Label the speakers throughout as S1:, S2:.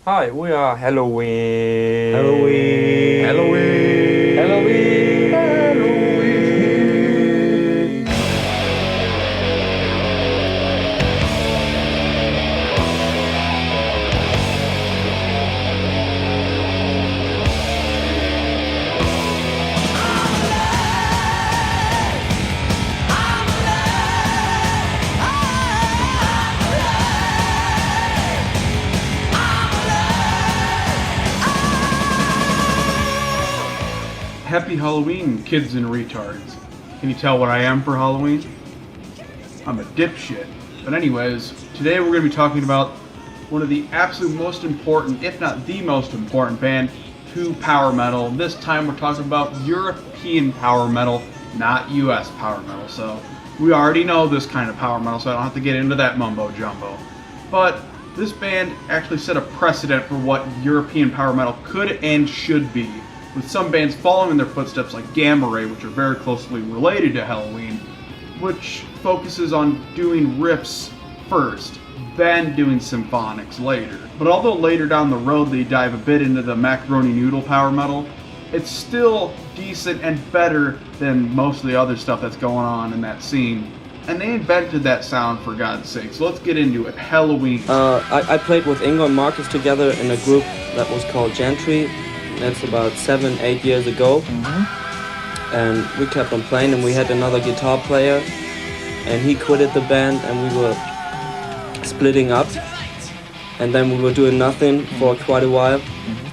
S1: Hi, we are Helloween.
S2: Halloween.
S1: Halloween.
S2: Halloween.
S3: Happy Halloween, kids and retards. Can you tell what I am for Halloween? I'm a dipshit. But anyways, today we're going to be talking about one of the absolute most important, if not the most important band to power metal. This time we're talking about European power metal, not US power metal. So we already know this kind of power metal, so I don't have to get into that mumbo jumbo. But this band actually set a precedent for what European power metal could and should be, with some bands following in their footsteps like Gamma Ray, which are very closely related to Helloween, which focuses on doing riffs first, then doing symphonics later. But although later down the road they dive a bit into the macaroni noodle power metal, it's still decent and better than most of the other stuff that's going on in that scene. And they invented that sound, for God's sake. So let's get into it. Helloween.
S4: I played with Ingo and Marcus together in a group that was called Gentry. That's about 7-8 years ago. And we kept on playing, and we had another guitar player, and he quitted the band, and we were splitting up. And then we were doing nothing for quite a while.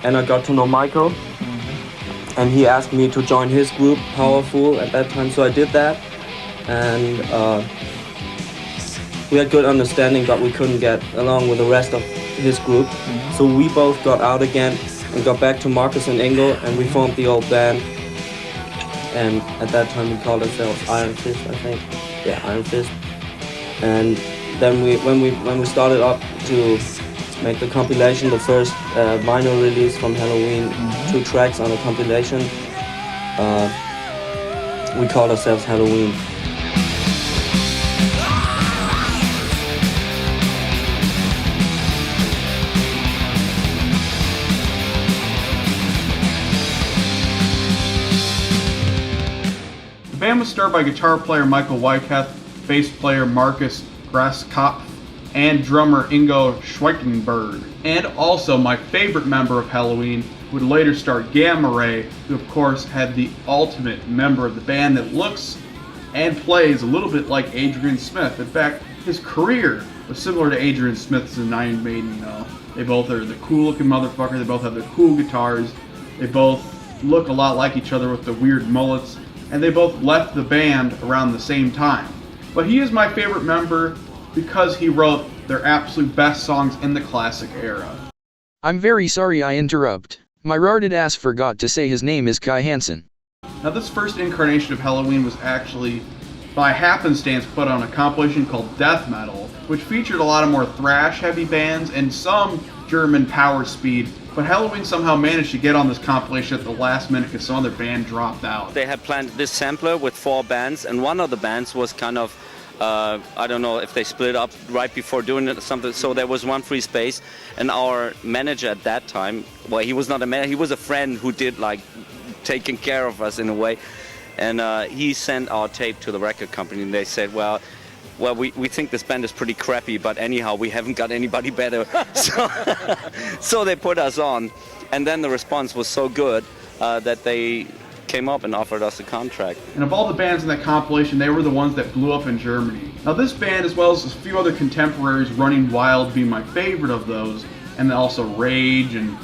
S4: And I got to know Michael, and he asked me to join his group, Powerful, at that time, so I did that. And we had good understanding, but we couldn't get along with the rest of his group. So we both got out again and got back to Marcus and Ingo, and we formed the old band. And at that time we called ourselves Iron Fist, I think. Yeah, Iron Fist. And then when we started up to make the compilation, the first vinyl release from Helloween, 2 tracks on a compilation, we called ourselves Helloween.
S3: The band was started by guitar player Michael Weiketh, bass player Marcus Grasskopf, and drummer Ingo Schweikenberg. And also my favorite member of Helloween would later start Gamma Ray, who of course had the ultimate member of the band that looks and plays a little bit like Adrian Smith. In fact, his career was similar to Adrian Smith's in Iron Maiden, you know. They both are the cool looking motherfucker, they both have the cool guitars, they both look a lot like each other with the weird mullets, and they both left the band around the same time. But he is my favorite member because he wrote their absolute best songs in the classic era.
S5: I'm very sorry I interrupt. My retarded ass forgot to say his name is Kai Hansen.
S3: Now this first incarnation of Helloween was actually, by happenstance, put on a compilation called Death Metal, which featured a lot of more thrash heavy bands and some German power speed. But Helloween somehow managed to get on this compilation at the last minute because some other band dropped out.
S4: They had planned this sampler with 4 bands, and one of the bands was kind of, I don't know if they split up right before doing it or something, so there was one free space, and our manager at that time, well, he was not a manager, he was a friend who did like taking care of us in a way, and he sent our tape to the record company, and they said, well, we think this band is pretty crappy, but anyhow, we haven't got anybody better. So they put us on. And then the response was so good that they came up and offered us a contract.
S3: And of all the bands in that compilation, they were the ones that blew up in Germany. Now this band, as well as a few other contemporaries, Running Wild being my favorite of those, and then also Rage and,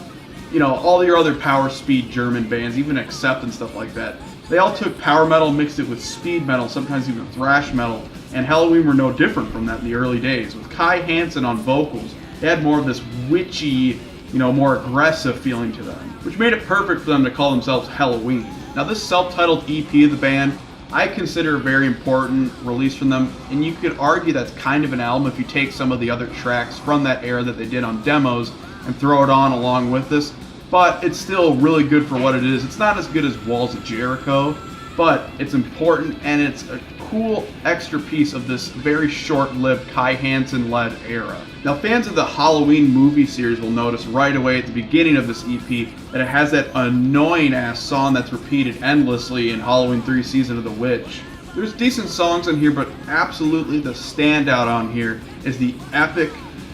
S3: you know, all your other power speed German bands, even Accept and stuff like that. They all took power metal, mixed it with speed metal, sometimes even thrash metal, and Helloween were no different from that in the early days. With Kai Hansen on vocals, they had more of this witchy, you know, more aggressive feeling to them, which made it perfect for them to call themselves Helloween. Now this self-titled EP of the band, I consider a very important release from them, and you could argue that's kind of an album if you take some of the other tracks from that era that they did on demos and throw it on along with this. But it's still really good for what it is. It's not as good as Walls of Jericho, but it's important and it's a cool extra piece of this very short-lived Kai Hansen-led era. Now, fans of the Helloween movie series will notice right away at the beginning of this EP that it has that annoying-ass song that's repeated endlessly in Halloween 3 Season of the Witch. There's decent songs on here, but absolutely the standout on here is the epic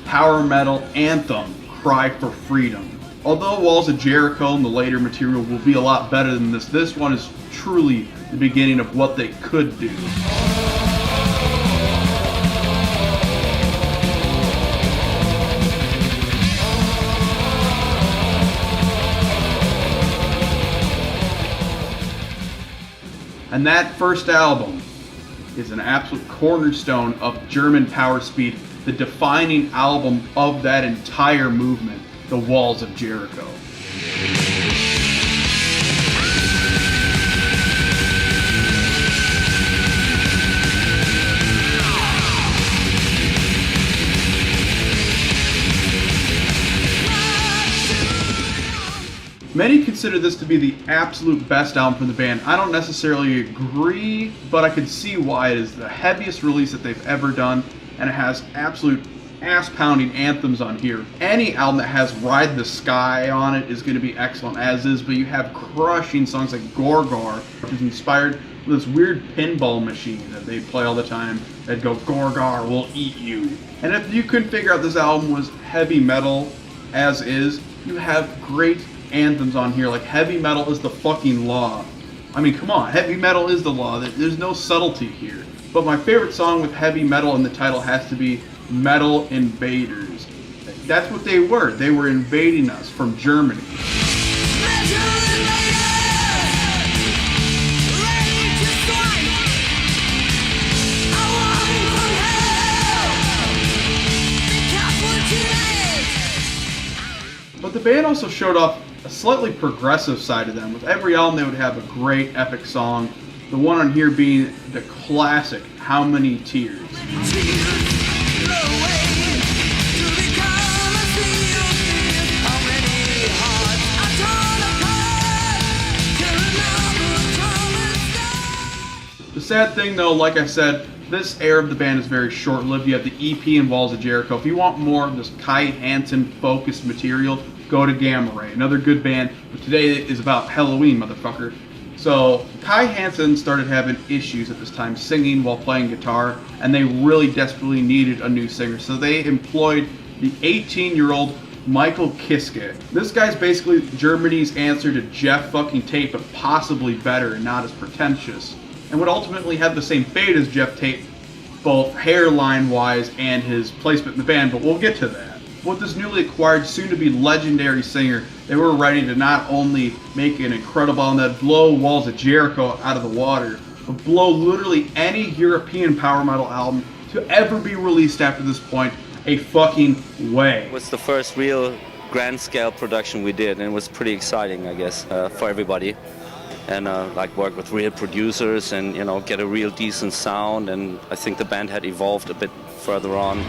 S3: power metal anthem, Cry for Freedom. Although Walls of Jericho and the later material will be a lot better than this one is truly the beginning of what they could do. And that first album is an absolute cornerstone of German power speed, the defining album of that entire movement, The Walls of Jericho. Many consider this to be the absolute best album from the band. I don't necessarily agree, but I can see why. It is the heaviest release that they've ever done, and it has absolute ass-pounding anthems on here. Any album that has Ride the Sky on it is going to be excellent, as is, but you have crushing songs like Gorgar, which is inspired with this weird pinball machine that they play all the time. They'd go, Gorgar will eat you. And if you couldn't figure out this album was heavy metal, as is, you have great anthems on here, like Heavy Metal is the fucking law. I mean, come on, heavy metal is the law. There's no subtlety here. But my favorite song with heavy metal in the title has to be Metal Invaders. That's what they were. They were invading us from Germany. But the band also showed off a slightly progressive side of them. With every album they would have a great epic song. The one on here being the classic How Many Tears. The sad thing though, like I said, this era of the band is very short-lived. You have the EP and Walls of Jericho. If you want more of this Kai Hansen-focused material, go to Gamma Ray, another good band. But today is about Helloween, motherfucker. So Kai Hansen started having issues at this time singing while playing guitar, and they really desperately needed a new singer. So they employed the 18-year-old Michael Kiske. This guy's basically Germany's answer to Jeff fucking Tate, but possibly better and not as pretentious, and would ultimately have the same fate as Jeff Tate, both hairline-wise and his placement in the band, but we'll get to that. With this newly acquired, soon-to-be legendary singer, they were ready to not only make an incredible album that blow Walls of Jericho out of the water, but blow literally any European power metal album to ever be released after this point a fucking way.
S4: It was the first real grand-scale production we did, and it was pretty exciting, I guess, for everybody. And like work with real producers and, you know, get a real decent sound, and I think the band had evolved a bit further on.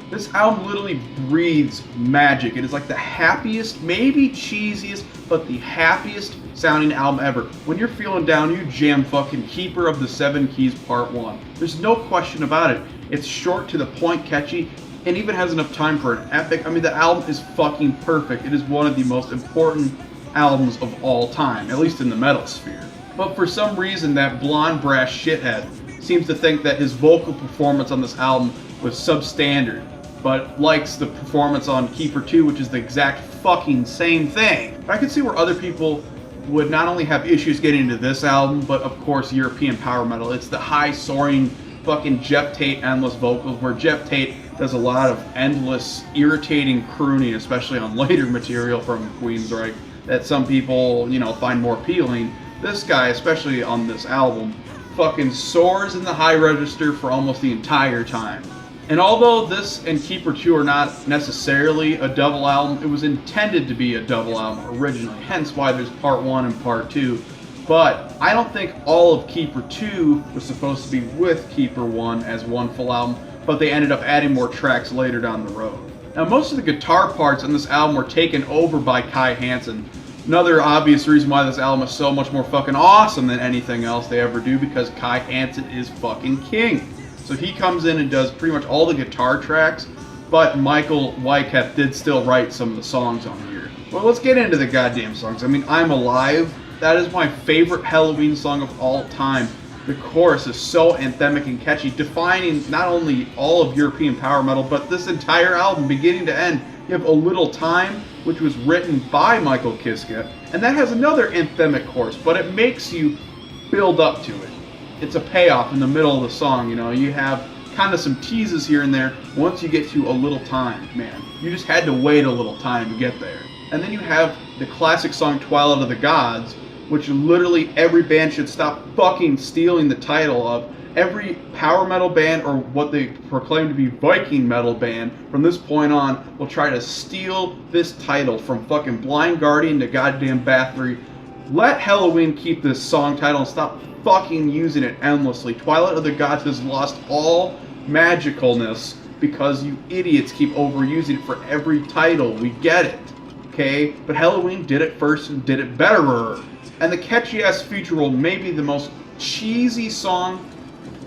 S3: This album literally breathes magic. It is like the happiest, maybe cheesiest, but the happiest sounding album ever. When you're feeling down, you jam fucking Keeper of the Seven Keys Part 1. There's no question about it. It's short, to the point, catchy, and even has enough time for an epic. I mean, the album is fucking perfect. It is one of the most important albums of all time, at least in the metal sphere. But for some reason, that blonde brass shithead seems to think that his vocal performance on this album was substandard, but likes the performance on Keeper 2, which is the exact fucking same thing. But I could see where other people would not only have issues getting into this album, but of course European power metal. It's the high soaring fucking Jeff Tate endless vocals, where Jeff Tate does a lot of endless irritating crooning, especially on later material from Queensryche, that some people, you know, find more appealing. This guy, especially on this album, fucking soars in the high register for almost the entire time. And although this and Keeper 2 are not necessarily a double album, it was intended to be a double album originally, hence why there's part 1 and part 2. But I don't think all of Keeper 2 was supposed to be with Keeper 1 as one full album, but they ended up adding more tracks later down the road. Now, most of the guitar parts on this album were taken over by Kai Hansen. Another obvious reason why this album is so much more fucking awesome than anything else they ever do, because Kai Hansen is fucking king. So he comes in and does pretty much all the guitar tracks, but Michael Wyckoff did still write some of the songs on here. Well, let's get into the goddamn songs. I mean, I'm Alive. That is my favorite Helloween song of all time. The chorus is so anthemic and catchy, defining not only all of European power metal, but this entire album, beginning to end. You have A Little Time, which was written by Michael Kiske, and that has another anthemic chorus, but it makes you build up to it. It's a payoff in the middle of the song, you know. You have kind of some teases here and there once you get to A Little Time, man. You just had to wait a little time to get there. And then you have the classic song Twilight of the Gods, which literally every band should stop fucking stealing the title of. Every power metal band, or what they proclaim to be Viking metal band, from this point on will try to steal this title from fucking Blind Guardian to goddamn Bathory. Let Helloween keep this song title and stop fucking using it endlessly. Twilight of the Gods has lost all magicalness because you idiots keep overusing it for every title. We get it, okay? But Helloween did it first and did it betterer. And the catchy ass feature will may be the most cheesy song,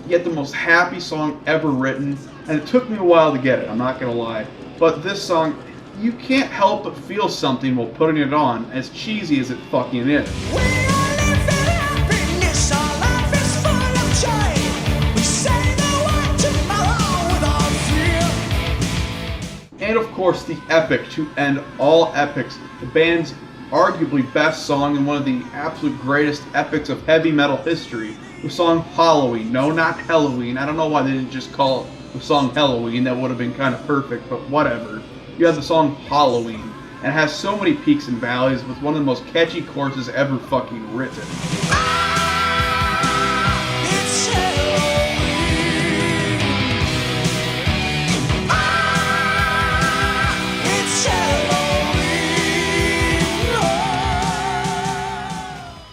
S3: yet the most happy song ever written. And it took me a while to get it, I'm not gonna lie. But this song, you can't help but feel something while putting it on, as cheesy as it fucking is. And of course, the epic to end all epics, the band's arguably best song and one of the absolute greatest epics of heavy metal history, the song Halloween. No, not Helloween. I don't know why they didn't just call the song Helloween. That would have been kind of perfect, but whatever. You have the song Halloween, and it has so many peaks and valleys with one of the most catchy choruses ever fucking written.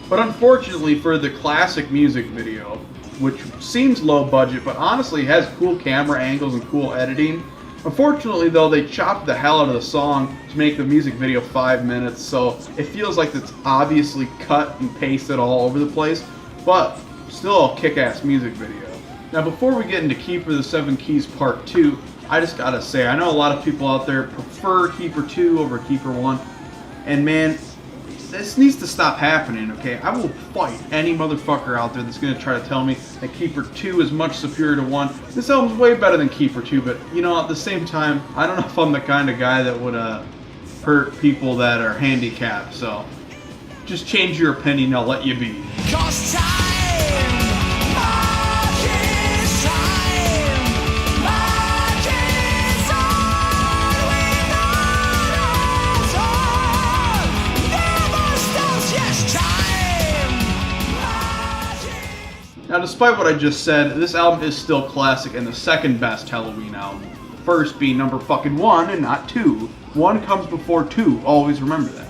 S3: But unfortunately for the classic music video, which seems low budget, but honestly has cool camera angles and cool editing, unfortunately though, they chopped the hell out of the song to make the music video 5 minutes, so it feels like it's obviously cut and pasted all over the place, but still a kick-ass music video. Now before we get into Keeper of the Seven Keys Part 2, I just gotta say, I know a lot of people out there prefer Keeper 2 over Keeper 1, and man, this needs to stop happening, okay? I will fight any motherfucker out there that's going to try to tell me that Keeper 2 is much superior to 1. This album's way better than Keeper 2, but, you know, at the same time, I don't know if I'm the kind of guy that would hurt people that are handicapped, so just change your opinion, I'll let you be. Now, despite what I just said, this album is still classic and the second best Helloween album. The first being number fucking 1 and not 2. 1 comes before 2, always remember that.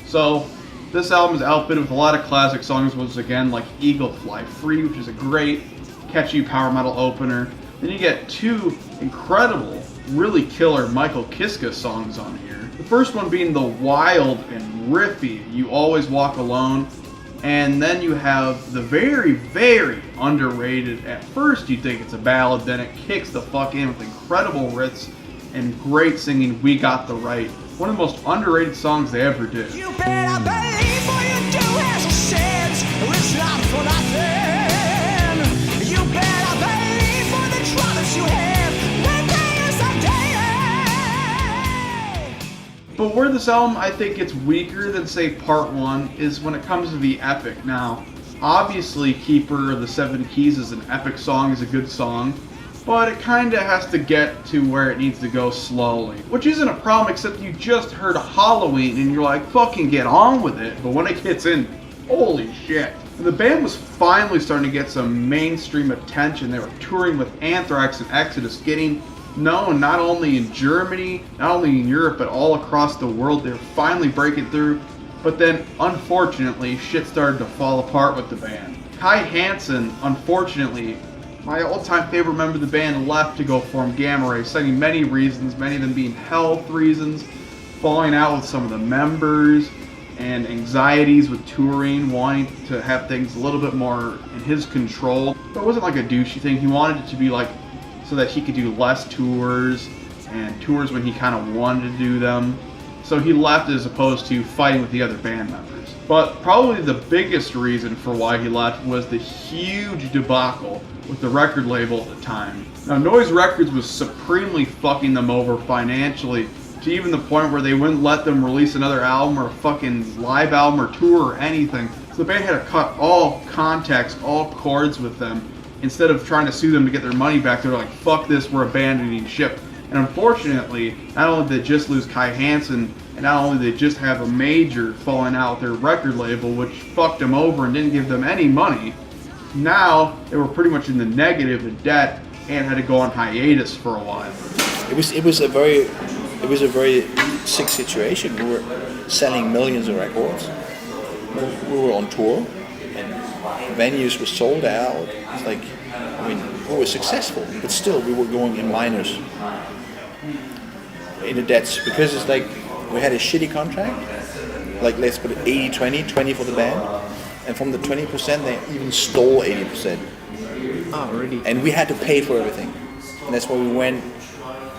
S3: So, this album is outfitted with a lot of classic songs, once again, like Eagle Fly Free, which is a great, catchy power metal opener. Then you get 2 incredible, really killer Michael Kiske songs on here. The first one being the wild and riffy You Always Walk Alone. And then you have the very, very underrated, at first you think it's a ballad, then it kicks the fuck in with incredible riffs and great singing, We Got the Right. One of the most underrated songs they ever did.
S1: You better believe what you do as a sins, it's not for nothing. You better believe for the troubles you have, when day is a day.
S3: But where this album, I think, gets weaker than, say, Part 1 is when it comes to the epic. Now, obviously, Keeper of the Seven Keys is an epic song, is a good song, but it kind of has to get to where it needs to go slowly. Which isn't a problem, except you just heard Halloween, and you're like, fucking get on with it. But when it gets in, holy shit. And the band was finally starting to get some mainstream attention. They were touring with Anthrax and Exodus, getting known not only in Germany, not only in Europe, but all across the world. They were finally breaking through. But then, unfortunately, shit started to fall apart with the band. Kai Hansen, unfortunately, my all-time favorite member of the band, left to go form Gamma Ray, citing many reasons, many of them being health reasons, falling out with some of the members, and anxieties with touring, wanting to have things a little bit more in his control. But it wasn't like a douchey thing. He wanted it to be like so that he could do less tours, and tours when he kind of wanted to do them. So he left as opposed to fighting with the other band members. But probably the biggest reason for why he left was the huge debacle with the record label at the time. Now, Noise Records was supremely fucking them over financially, to even the point where they wouldn't let them release another album or a fucking live album or tour or anything. So the band had to cut all contacts, all cords with them. Instead of trying to sue them to get their money back, they were like, fuck this, we're abandoning ship. And unfortunately, not only did they just lose Kai Hansen, and not only did they just have a major falling out with their record label, which fucked them over and didn't give them any money, now they were pretty much in the negative, in debt, and had to go on hiatus for a while.
S2: It was a very sick situation. We were selling millions of records. We were on tour, and venues were sold out. It's like, I mean, we were successful, but still we were going in minus, in the debts, because it's like we had a shitty contract. Like, let's put it 80-20, 20 for the band, and from the 20% they even stole 80%.
S6: Oh, really?
S2: And we had to pay for everything, and that's why we went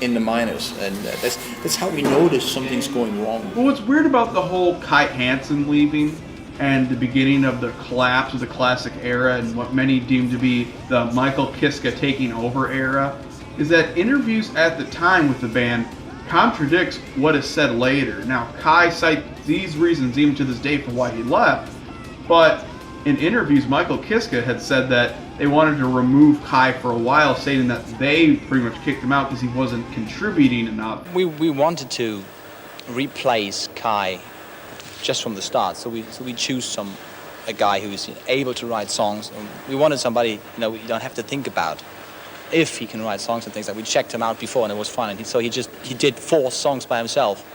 S2: in the minus, and that's how we noticed something's going wrong.
S3: But what's weird about the whole Kai Hansen leaving and the beginning of the collapse of the classic era and what many deem to be the Michael Kiske taking over era is that interviews at the time with the band contradicts what is said later. Now, Kai cites these reasons even to this day for why he left, but in interviews, Michael Kiske had said that they wanted to remove Kai for a while, stating that they pretty much kicked him out because he wasn't contributing enough.
S7: We wanted to replace Kai just from the start, so we choose a guy who's able to write songs. We wanted somebody we don't have to think about if he can write songs and things like. We checked him out before and it was fun, and so he did 4 songs by himself.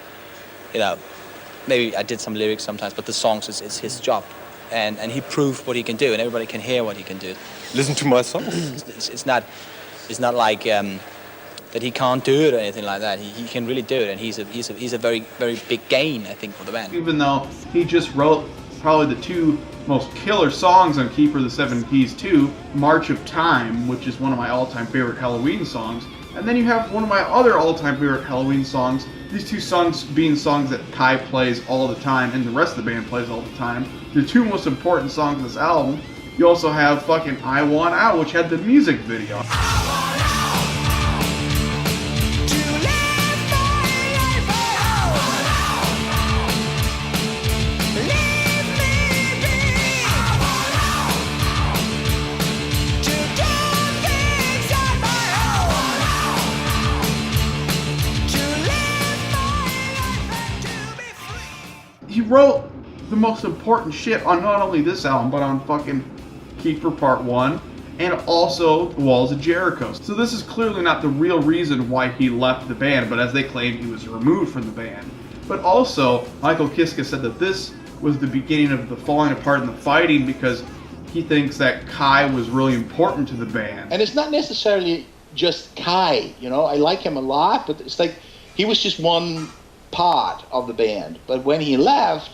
S7: Maybe I did some lyrics sometimes, but the songs is his job. And he proved what he can do, and everybody can hear what he can do.
S8: Listen to my songs.
S7: It's not like that he can't do it or anything like that. He can really do it, and he's a very, very big gain, I think, for the band.
S3: Even though he just wrote probably the 2 most killer songs on Keeper of the Seven Keys 2, March of Time, which is one of my all-time favorite Helloween songs, and then you have one of my other all-time favorite Helloween songs, these 2 songs being songs that Kai plays all the time and the rest of the band plays all the time. The 2 most important songs of this album. You also have fucking I Want Out, which had the music video. He wrote the most important shit on not only this album, but on fucking Keeper Part 1, and also The Walls of Jericho. So this is clearly not the real reason why he left the band, but as they claim, he was removed from the band. But also, Michael Kiske said that this was the beginning of the falling apart and the fighting because he thinks that Kai was really important to the band.
S9: And it's not necessarily just Kai, I like him a lot, but it's like he was just one part of the band. But when he left,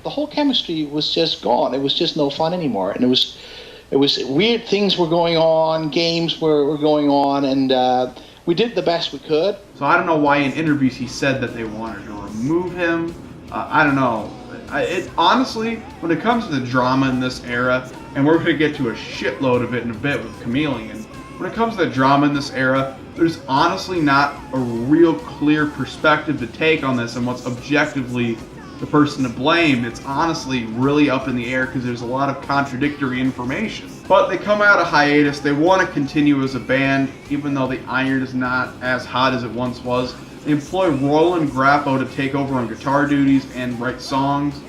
S9: the whole chemistry was just gone. It was just no fun anymore. And it was weird things were going on, games were going on, and we did the best we could.
S3: So I don't know why in interviews he said that they wanted to remove him. I don't know. Honestly, when it comes to the drama in this era, and we're going to get to a shitload of it in a bit with Chamaleon, when it comes to the drama in this era, there's honestly not a real clear perspective to take on this and what's objectively the person to blame. It's honestly really up in the air because there's a lot of contradictory information. But they come out of hiatus. They want to continue as a band, even though the iron is not as hot as it once was. They employ Roland Grappo to take over on guitar duties and write songs,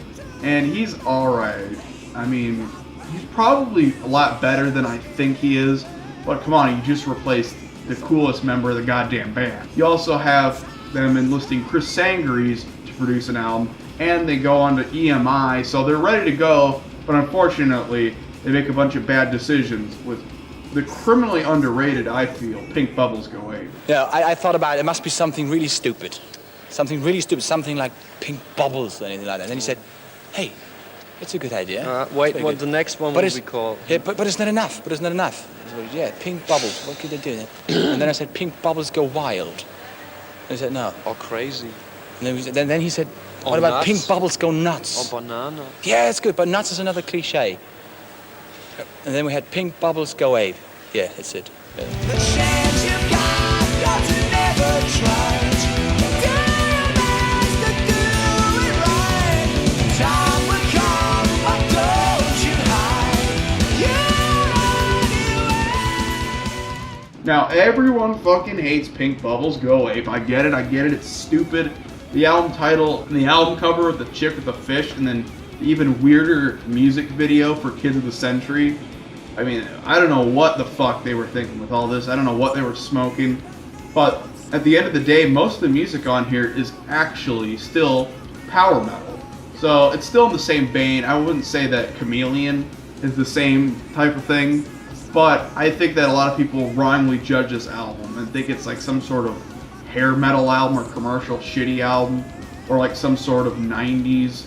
S3: and he's alright. I mean, he's probably a lot better than I think he is. But come on, you just replaced the coolest member of the goddamn band. You also have them enlisting Chris Sangares to produce an album, and they go on to EMI, so they're ready to go, but unfortunately, they make a bunch of bad decisions with the criminally underrated, I feel, Pink Bubbles Go Ape.
S7: Yeah, I thought about it must be something really stupid. Something really stupid, something like Pink Bubbles or anything like that. And then he said, hey, it's a good idea.
S6: Wait, what the next one would be called?
S7: Yeah, but it's not enough. But it's not enough. So, yeah, Pink Bubbles. What could they do? And then I said, Pink Bubbles Go Wild. And he said, no.
S6: Or crazy.
S7: And then he said, what
S6: Or
S7: about
S6: nuts.
S7: Pink Bubbles Go Nuts?
S6: Or banana.
S7: Yeah, it's good, but nuts is another cliche. And then we had Pink Bubbles Go Ape. Yeah, that's it. Yeah.
S1: The chance you've got to never try it. Do your best to do it right. Time will come, but don't you hide. You're on your way.
S3: Now, everyone fucking hates Pink Bubbles Go Ape. I get it, it's stupid. The album title and the album cover with the chick with the fish, and then the even weirder music video for Kids of the Century. I mean, I don't know what the fuck they were thinking with all this. I don't know what they were smoking. But at the end of the day, most of the music on here is actually still power metal. So it's still in the same vein. I wouldn't say that Chameleon is the same type of thing. But I think that a lot of people wrongly judge this album and think it's like some sort of hair metal album or commercial shitty album. Or like some sort of 90s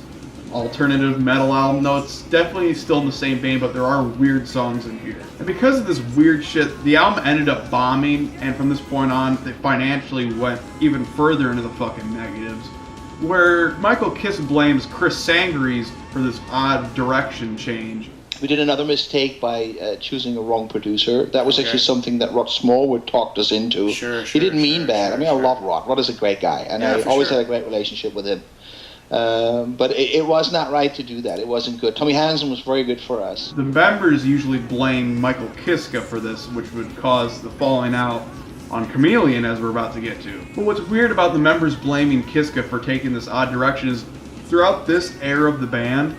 S3: alternative metal album. No, it's definitely still in the same vein, but there are weird songs in here. And because of this weird shit, the album ended up bombing, and from this point on, they financially went even further into the fucking negatives, where Michael Kiss blames Chris Sangares for this odd direction change.
S9: We did another mistake by choosing a wrong producer. That was actually something that Rod Smallwood talked us into. He didn't mean bad. I mean, I love Rod. Rod is a great guy, and I always had a great relationship with him. But it was not right to do that. It wasn't good. Tommy Hansen was very good for us.
S3: The members usually blame Michael Kiska for this, which would cause the falling out on Chameleon, as we're about to get to. But what's weird about the members blaming Kiska for taking this odd direction is throughout this era of the band,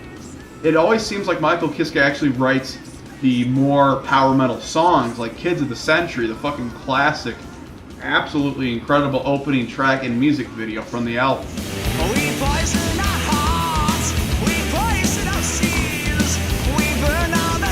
S3: it always seems like Michael Kiska actually writes the more power metal songs, like Kids of the Century, the fucking classic, absolutely incredible opening track and music video from the album.
S1: We poison our hearts, we poison our seas, we burn out the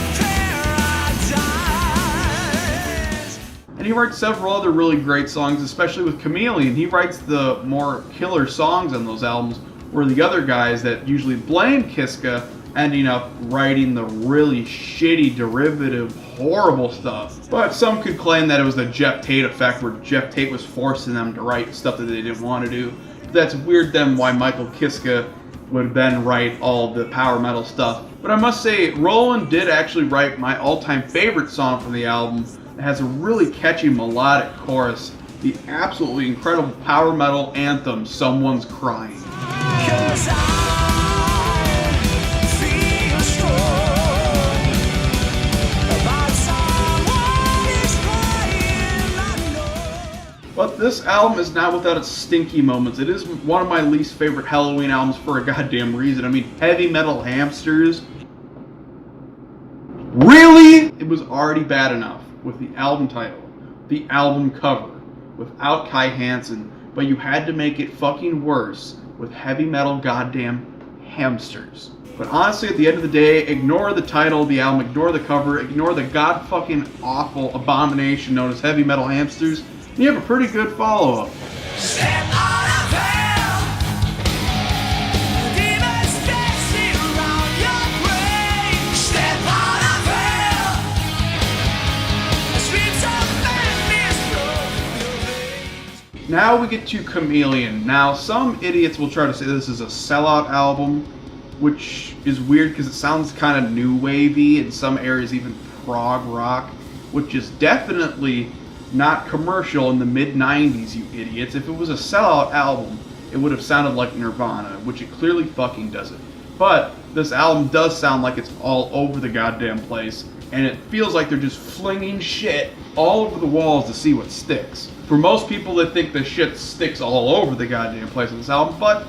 S1: paradise.
S3: And he writes several other really great songs, especially with Chameleon. He writes the more killer songs on those albums, where the other guys that usually blame Kiska ending up writing the really shitty, derivative, horrible stuff. But some could claim that it was the Jeff Tate effect, where Jeff Tate was forcing them to write stuff that they didn't want to do. That's weird then why Michael Kiska would then write all the power metal stuff. But I must say, Roland did actually write my all-time favorite song from the album. It has a really catchy melodic chorus, the absolutely incredible power metal anthem, Someone's Crying.
S1: 'Cause I feel strong about someone is crying, I know.
S3: But this album is not without its stinky moments. It is one of my least favorite Helloween albums for a goddamn reason. I mean, Heavy Metal Hamsters. Really? It was already bad enough with the album title, the album cover, without Kai Hansen, but you had to make it fucking worse with Heavy Metal goddamn Hamsters. But honestly, at the end of the day, ignore the title of the album, ignore the cover, ignore the god fucking awful abomination known as Heavy Metal Hamsters, and you have a pretty good follow-up.
S1: Step out of hell. Demons dancing around your grave. Step out of hell. The streets of madness.
S3: Now we get to Chameleon. Now, some idiots will try to say this is a sellout album, which is weird because it sounds kind of new wavy, in some areas even prog rock, which is definitely not commercial in the mid-90s, you idiots. If it was a sellout album, it would have sounded like Nirvana, which it clearly fucking doesn't. But this album does sound like it's all over the goddamn place, and it feels like they're just flinging shit all over the walls to see what sticks. For most people, they think the shit sticks all over the goddamn place on this album, but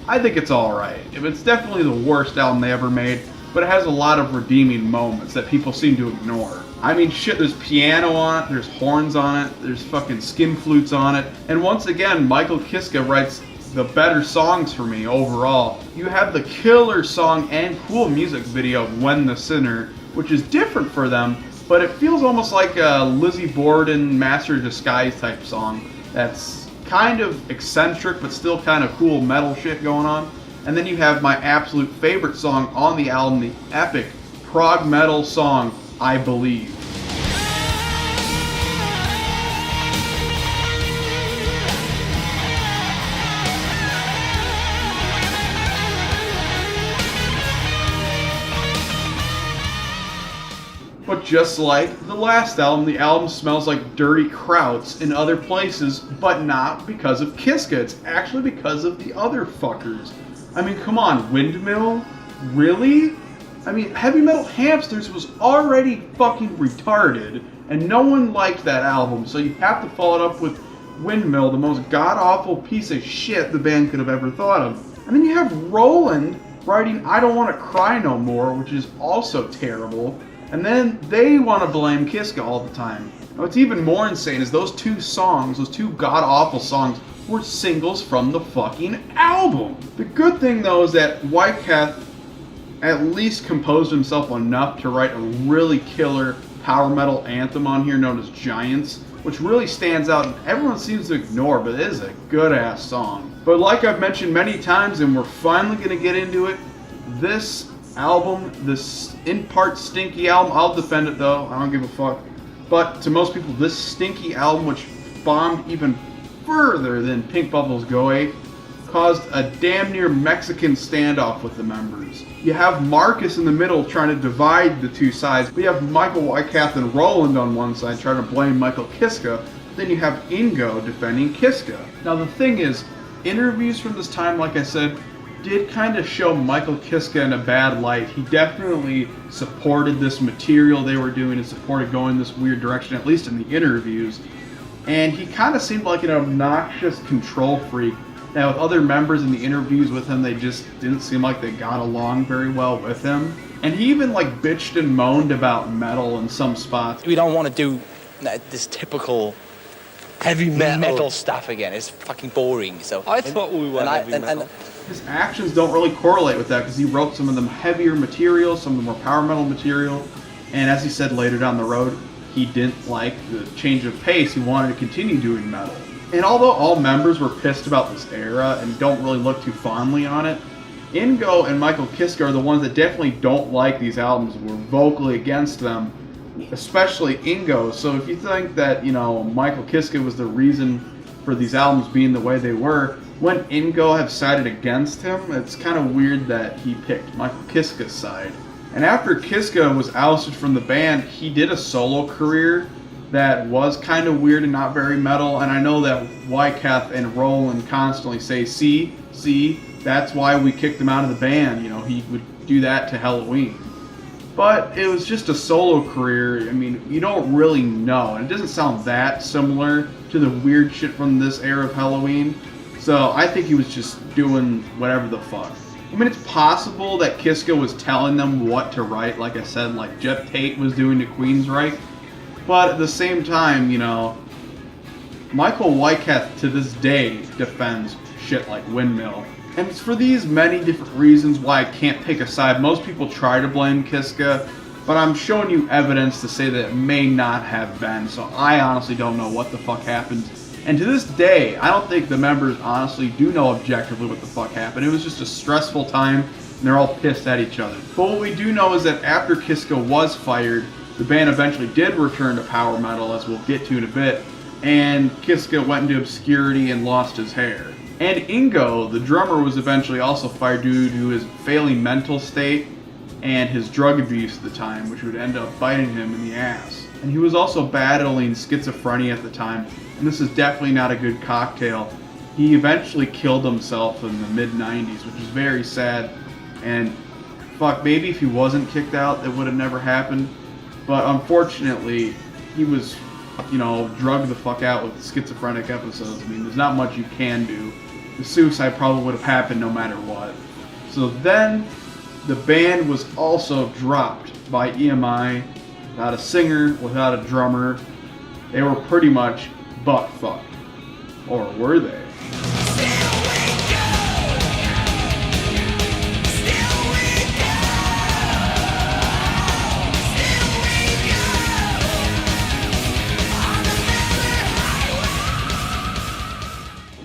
S3: I think it's alright. If it's definitely the worst album they ever made, but it has a lot of redeeming moments that people seem to ignore. I mean, shit, there's piano on it, there's horns on it, there's fucking skin flutes on it, and once again, Michael Kiske writes the better songs for me overall. You have the killer song and cool music video, When the Sinner, which is different for them, but it feels almost like a Lizzie Borden Master of Disguise type song that's kind of eccentric but still kind of cool metal shit going on. And then you have my absolute favorite song on the album, the epic prog metal song, I Believe. But just like the last album, the album smells like dirty krauts in other places, but not because of Kiske. It's actually because of the other fuckers. I mean, come on, Windmill? Really? I mean, Heavy Metal Hamsters was already fucking retarded, and no one liked that album, so you have to follow it up with Windmill, the most god-awful piece of shit the band could have ever thought of. And then you have Roland writing I Don't Want to Cry No More, which is also terrible. And then they want to blame Kiske all the time. Now, what's even more insane is those two songs, those two god-awful songs, were singles from the fucking album. The good thing, though, is that Wyckoff at least composed himself enough to write a really killer power metal anthem on here known as Giants, which really stands out and everyone seems to ignore, but it is a good-ass song. But like I've mentioned many times, and we're finally going to get into it, this album, this in part stinky album, I'll defend it though, I don't give a fuck, but to most people this stinky album, which bombed even further than Pink Bubbles Go Ape, caused a damn near Mexican standoff with the members. You have Marcus in the middle trying to divide the two sides, but you have Michael Wyckoff and Roland on one side trying to blame Michael Kiske, then you have Ingo defending Kiske. Now the thing is, interviews from this time, like I said, did kind of show Michael Kiske in a bad light. He definitely supported this material they were doing and supported going this weird direction, at least in the interviews. And he kind of seemed like an obnoxious control freak. Now with other members in the interviews with him, they just didn't seem like they got along very well with him. And he even like bitched and moaned about metal in some spots.
S7: We don't want to do this typical heavy metal stuff again. It's fucking boring. So
S6: I thought we were heavy metal.
S3: His actions don't really correlate with that because he wrote some of them heavier material, some of the more power metal material, and as he said later down the road, he didn't like the change of pace. He wanted to continue doing metal. And although all members were pissed about this era and don't really look too fondly on it, Ingo and Michael Kiske are the ones that definitely don't like these albums and were vocally against them, especially Ingo. So if you think that, you know, Michael Kiske was the reason for these albums being the way they were, when Ingo have sided against him, it's kind of weird that he picked Michael Kiske's side. And after Kiske was ousted from the band, he did a solo career that was kind of weird and not very metal, and I know that Wyckoff and Roland constantly say, see, that's why we kicked him out of the band, you know, he would do that to Helloween. But it was just a solo career. I mean, you don't really know, and it doesn't sound that similar to the weird shit from this era of Helloween. So I think he was just doing whatever the fuck. I mean, it's possible that Kiske was telling them what to write, like I said, like Jeff Tate was doing to Queensryche. But at the same time, you know, Michael Wyckoff to this day defends shit like Windmill. And it's for these many different reasons why I can't pick a side. Most people try to blame Kiske, but I'm showing you evidence to say that it may not have been. So I honestly don't know what the fuck happened. And to this day, I don't think the members honestly do know objectively what the fuck happened. It was just a stressful time, and they're all pissed at each other. But what we do know is that after Kiske was fired, the band eventually did return to power metal, as we'll get to in a bit, and Kiske went into obscurity and lost his hair. And Ingo, the drummer, was eventually also fired due to his failing mental state and his drug abuse at the time, which would end up biting him in the ass. And he was also battling schizophrenia at the time, and this is definitely not a good cocktail. He eventually killed himself in the mid-90s, which is very sad, and fuck, maybe if he wasn't kicked out, it would have never happened. But unfortunately, he was, you know, drugged the fuck out with schizophrenic episodes. I mean, there's not much you can do. The suicide probably would have happened no matter what. So then, the band was also dropped by EMI, without a singer, without a drummer. They were pretty much butt fucked. Or were they?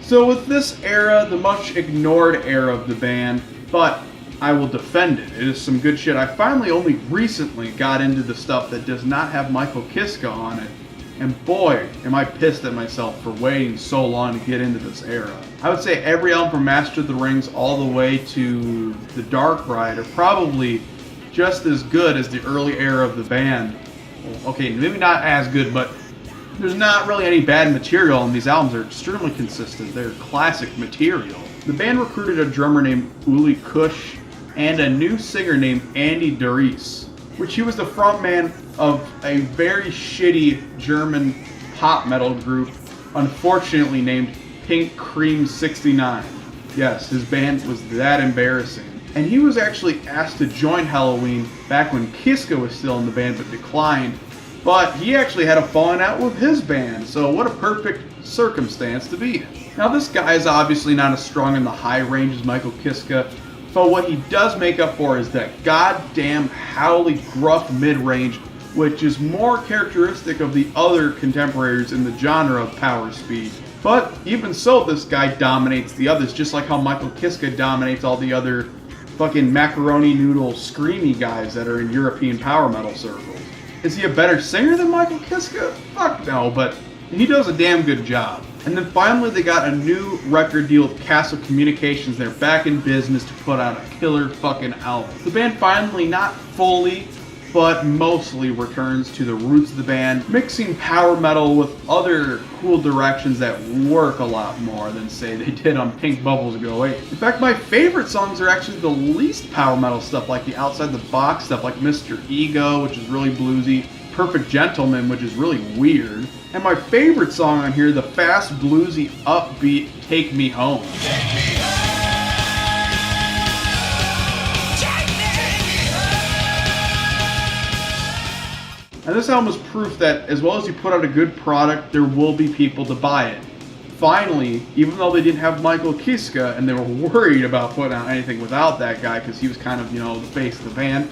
S3: So with this era, the much ignored era of the band, but I will defend it. It is some good shit. I finally only recently got into the stuff that does not have Michael Kiske on it. And boy, am I pissed at myself for waiting so long to get into this era. I would say every album from Master of the Rings all the way to The Dark Ride are probably just as good as the early era of the band. Okay, maybe not as good, but there's not really any bad material, and these albums are extremely consistent. They're classic material. The band recruited a drummer named Uli Kusch and a new singer named Andy Darius, which he was the frontman of a very shitty German pop metal group, unfortunately named Pink Cream 69. Yes, his band was that embarrassing. And he was actually asked to join Helloween back when Kiske was still in the band but declined. But he actually had a falling out with his band, so what a perfect circumstance to be in. Now this guy is obviously not as strong in the high range as Michael Kiske, but what he does make up for is that goddamn howly gruff mid-range, which is more characteristic of the other contemporaries in the genre of power speed. But even so, this guy dominates the others, just like how Michael Kiske dominates all the other fucking macaroni noodle screamy guys that are in European power metal circles. Is he a better singer than Michael Kiske? Fuck no, but he does a damn good job. And then finally they got a new record deal with Castle Communications. They're back in business to put out a killer fucking album. The band finally, not fully, but mostly returns to the roots of the band, mixing power metal with other cool directions that work a lot more than, say, they did on Pink Bubbles Go Ape. In fact, my favorite songs are actually the least power metal stuff, like the outside the box stuff, like Mr. Ego, which is really bluesy, Perfect Gentleman, which is really weird, and my favorite song on here, the fast, bluesy, upbeat Take Me Home. And this album is proof that as well as you put out a good product, there will be people to buy it. Finally, even though they didn't have Michael Kiske and they were worried about putting out anything without that guy because he was kind of, the face of the band,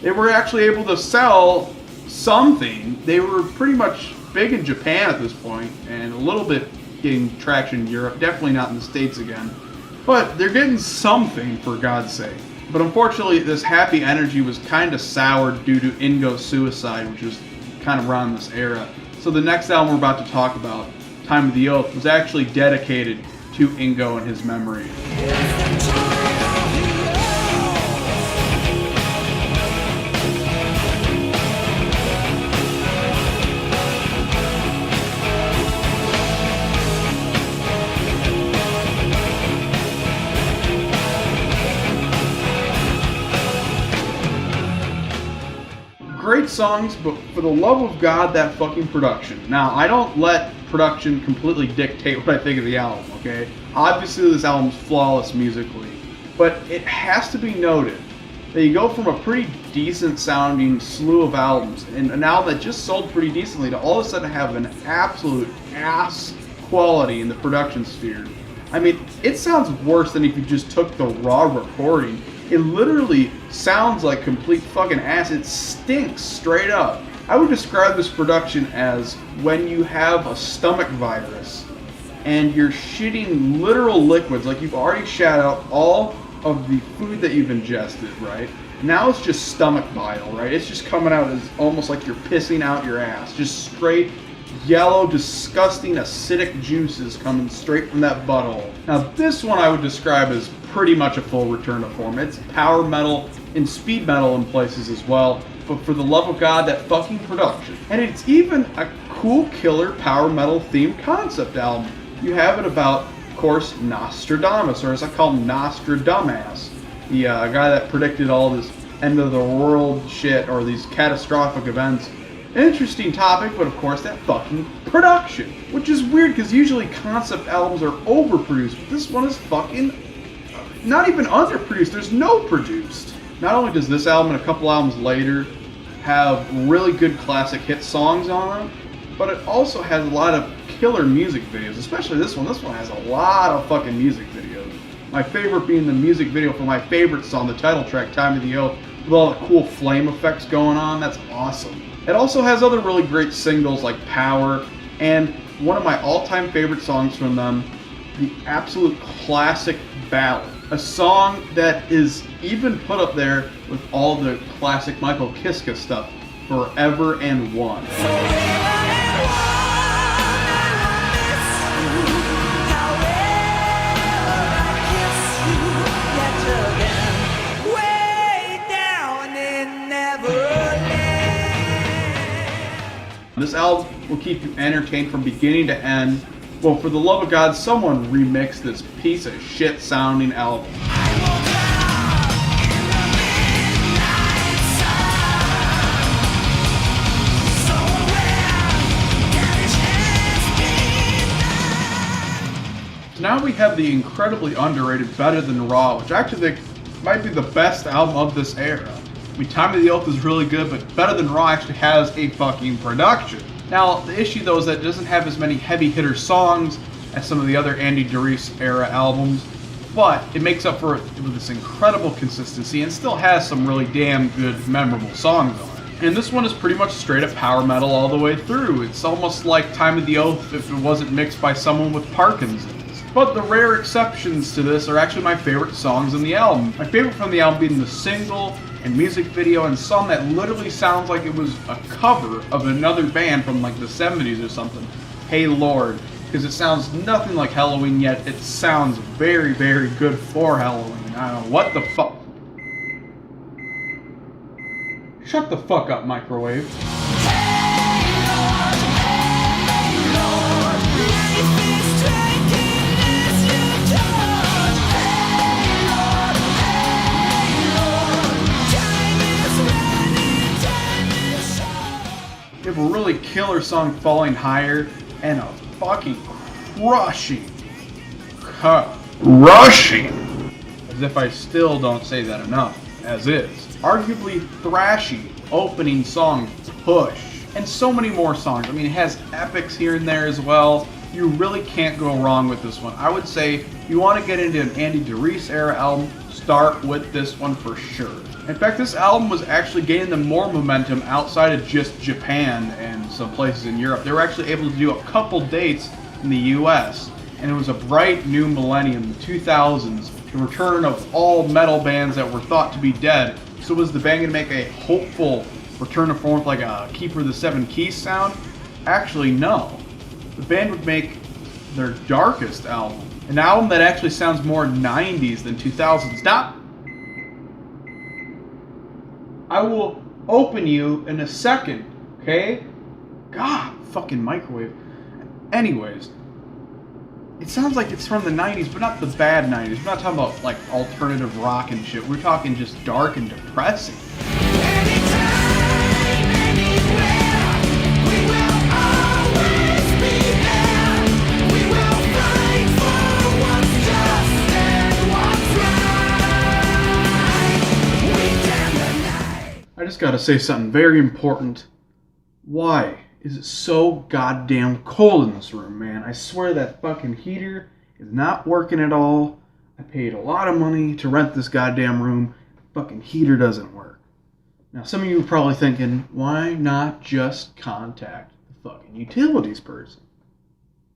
S3: they were actually able to sell something. They were pretty much big in Japan at this point and a little bit getting traction in Europe, definitely not in the States again. But they're getting something, for God's sake. But unfortunately, this happy energy was kind of soured due to Ingo's suicide, which was kind of around this era. So the next album we're about to talk about, Time of the Oath, was actually dedicated to Ingo and his memory. Great songs, but for the love of God, that fucking production. Now, I don't let production completely dictate what I think of the album, okay? Obviously, this album's flawless musically, but it has to be noted that you go from a pretty decent sounding slew of albums, and an album that just sold pretty decently, to all of a sudden have an absolute ass quality in the production sphere. I mean, it sounds worse than if you just took the raw recording. It literally sounds like complete fucking ass. It stinks straight up. I would describe this production as when you have a stomach virus and you're shitting literal liquids, like you've already shat out all of the food that you've ingested, right? Now it's just stomach bile, right? It's just coming out as almost like you're pissing out your ass. Just straight yellow, disgusting, acidic juices coming straight from that butthole. Now this one I would describe as pretty much a full return to form. It's power metal and speed metal in places as well, but for the love of God, that fucking production. And it's even a cool killer power metal themed concept album. You have it about, of course, Nostradamus, or as I call him, Nostradamus, the guy that predicted all this end of the world shit or these catastrophic events. Interesting topic, but of course that fucking production, which is weird because usually concept albums are overproduced, but this one is fucking not even underproduced. There's no produced. not only does this album and a couple albums later have really good classic hit songs on them, but it also has a lot of killer music videos, especially this one. This one has a lot of fucking music videos. My favorite being the music video for my favorite song, the title track, Time of the Oath, with all the cool flame effects going on. That's awesome. It also has other really great singles like Power, and one of my all-time favorite songs from them, the absolute classic Ballad. A song that is even put up there with all the classic Michael Kiske stuff, Forever and One. This album will keep you entertained from beginning to end. Well, for the love of God, someone remix this piece of shit sounding album. So now we have the incredibly underrated Better Than Raw, which I actually think might be the best album of this era. I mean, Time of the Oath is really good, but Better Than Raw actually has a fucking production. Now, the issue though is that it doesn't have as many heavy hitter songs as some of the other Andy DeReese era albums, but it makes up for it with this incredible consistency and still has some really damn good, memorable songs on it. And this one is pretty much straight up power metal all the way through. It's almost like Time of the Oath if it wasn't mixed by someone with Parkinson's. But the rare exceptions to this are actually my favorite songs in the album. My favorite from the album being the single and music video and song that literally sounds like it was a cover of another band from like the 70s or something, Hey Lord, because it sounds nothing like Helloween, yet it sounds very, very good for Helloween. I don't know, what the fuck? Shut the fuck up, microwave. You have a really killer song, Falling Higher, and a fucking crushing, as if I still don't say that enough, as is, arguably thrashy opening song, Push, and so many more songs. I mean, it has epics here and there as well. You really can't go wrong with this one. I would say if you want to get into an Andy DeReese era album, start with this one for sure. In fact, this album was actually gaining them more momentum outside of just Japan and some places in Europe. They were actually able to do a couple dates in the US, and it was a bright new millennium, the 2000s, the return of all metal bands that were thought to be dead. So was the band going to make a hopeful return to form with like a Keeper of the Seven Keys sound? Actually, no. The band would make their darkest album, an album that actually sounds more 90s than 2000s. Stop! I will open you in a second, okay? God, fucking microwave. Anyways, it sounds like it's from the 90s, but not the bad 90s. We're not talking about like alternative rock and shit. We're talking just dark and depressing. I just gotta say something very important. Why is it so goddamn cold in this room, man? I swear that fucking heater is not working at all. I paid a lot of money to rent this goddamn room. Fucking heater doesn't work. Now, some of you are probably thinking, why not just contact the fucking utilities person?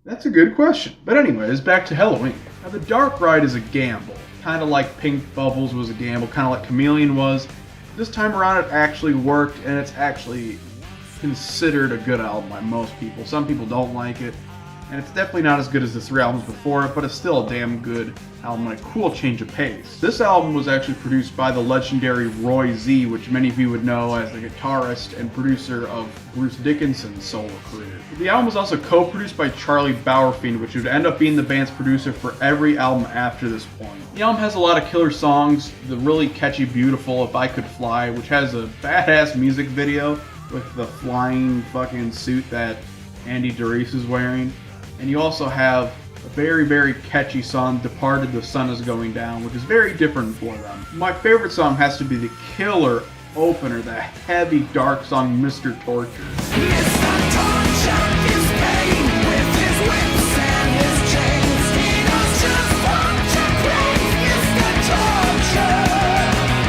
S3: That's a good question. But anyways, back to Helloween. Now, the Dark Ride is a gamble. Kind of like Pink Bubbles was a gamble, kind of like Chamaleon was. This time around it actually worked, and it's actually considered a good album by most people. Some people don't like it, and it's definitely not as good as the three albums before it, but it's still a damn good album and a cool change of pace. This album was actually produced by the legendary Roy Z, which many of you would know as the guitarist and producer of Bruce Dickinson's solo career. The album was also co-produced by Charlie Bauerfeind, which would end up being the band's producer for every album after this point. The album has a lot of killer songs, the really catchy Beautiful, If I Could Fly, which has a badass music video with the flying fucking suit that Andy DeReese is wearing. And you also have a very, very catchy song, Departed, The Sun Is Going Down, which is very different for them. My favorite song has to be the killer opener, the heavy, dark song, Mr. Torture.
S1: Mr. Torture is pain with his whips and his chains. He does just want to play Mr. Torture.